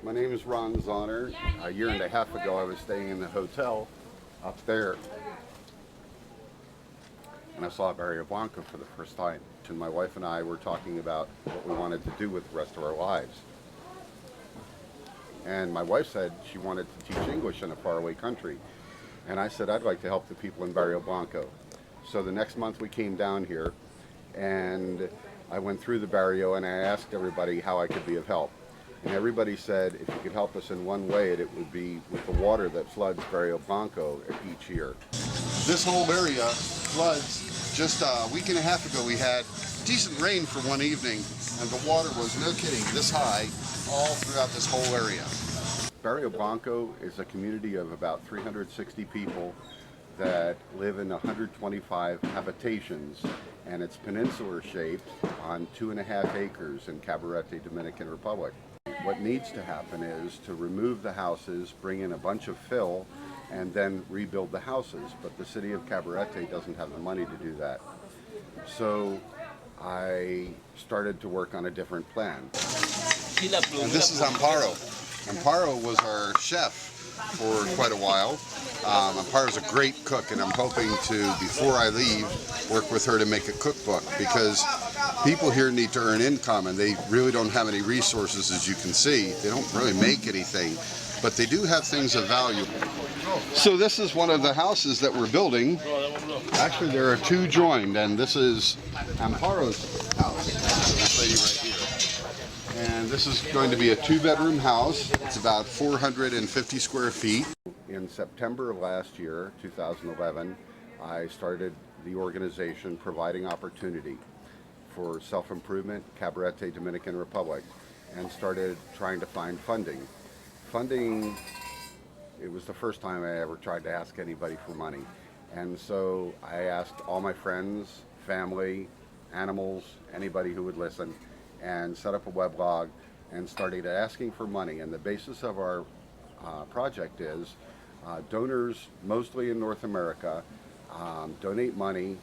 My name is Ron Zahner. A year and a half ago, I was staying in the hotel up there, and I saw Barrio Blanco for the first time. And my wife and I were talking about what we wanted to do with the rest of our lives. And my wife said she wanted to teach English in a faraway country. And I said I'd like to help the people in Barrio Blanco. So the next month we came down here, and I went through the barrio and I asked everybody how I could be of help. And everybody said if you could help us in one way, it would be with the water that floods Barrio Blanco each year. This whole area floods. Just a week and a half ago we had decent rain for one evening, and the water was, no kidding, this high all throughout this whole area. Barrio Blanco is a community of about 360 people that live in 125 habitations, and it's peninsular shaped on 2.5 acres in Cabarete, Dominican Republic. What needs to happen is to remove the houses, bring in a bunch of fill, and then rebuild the houses. But the city of Cabarete doesn't have the money to do that. So I started to work on a different plan. And this is Amparo. Amparo was our chef for quite a while. Amparo's a great cook, and I'm hoping to, before I leave, work with her to make a cookbook, because people here need to earn income and they really don't have any resources, as you can see. They don't really make anything, but they do have things of value. So this is one of the houses that we're building. Actually, there are two joined, and this is Amparo's house, this lady right here. And this is going to be a 2-bedroom house. It's about 450 square feet. In September of last year, 2011, I started the organization providing opportunity for self-improvement, Cabarete, Dominican Republic, and started trying to find funding. It was the first time I ever tried to ask anybody for money. And so I asked all my friends, family, animals, anybody who would listen, and set up a weblog and started asking for money. And the basis of our project is donors, mostly in North America, donate money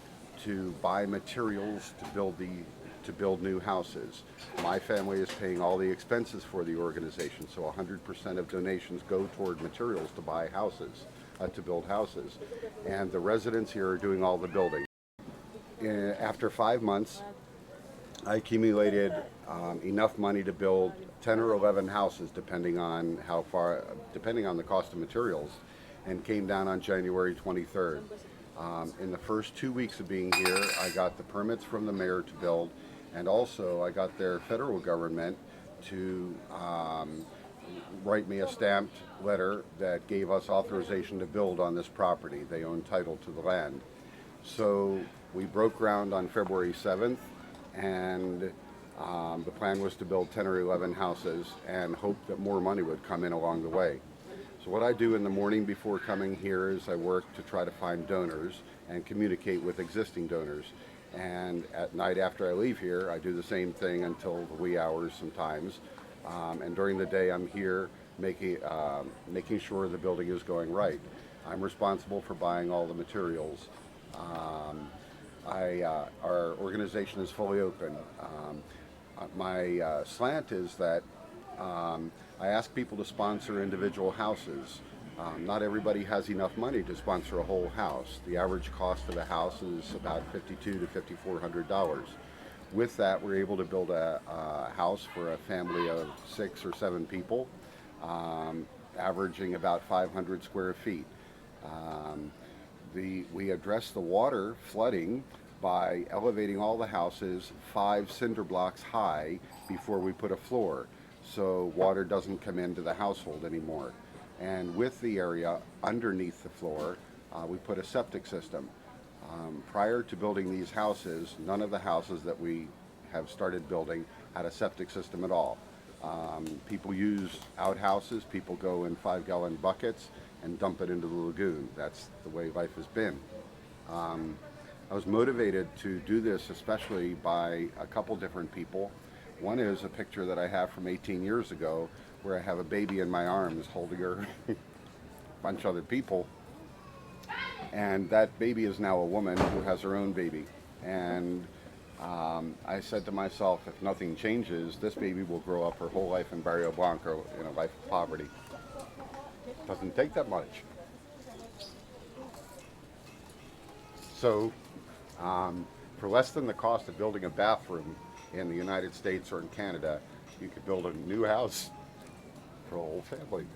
to buy materials to build new houses. My family is paying all the expenses for the organization, so 100% of donations go toward materials to buy houses, to build houses. And the residents here are doing all the building. After 5 months, I accumulated enough money to build 10 or 11 houses, depending on the cost of materials, and came down on January 23rd. In the first 2 weeks of being here, I got the permits from the mayor to build, and also I got their federal government to write me a stamped letter that gave us authorization to build on this property. They own title to the land. So we broke ground on February 7th, and the plan was to build 10 or 11 houses and hope that more money would come in along the way. So what I do in the morning before coming here is I work to try to find donors and communicate with existing donors. And at night after I leave here, I do the same thing until the wee hours sometimes. And during the day, I'm here making sure the building is going right. I'm responsible for buying all the materials. Our organization is fully open. My slant is that I ask people to sponsor individual houses. Not everybody has enough money to sponsor a whole house. The average cost of a house is about $5,200 to $5,400. With that, we're able to build a house for a family of 6 or 7 people, averaging about 500 square feet. We address the water flooding by elevating all the houses 5 cinder blocks high before we put a floor, so water doesn't come into the household anymore. And with the area underneath the floor, we put a septic system. Prior to building these houses, none of the houses that we have started building had a septic system at all. People use outhouses, people go in 5-gallon buckets and dump it into the lagoon. That's the way life has been. I was motivated to do this especially by a couple different people. One is a picture that I have from 18 years ago where I have a baby in my arms holding her, a bunch of other people. And that baby is now a woman who has her own baby. And I said to myself, if nothing changes, this baby will grow up her whole life in Barrio Blanco in a life of poverty. Doesn't take that much. So, for less than the cost of building a bathroom in the United States or in Canada, you could build a new house for a whole family.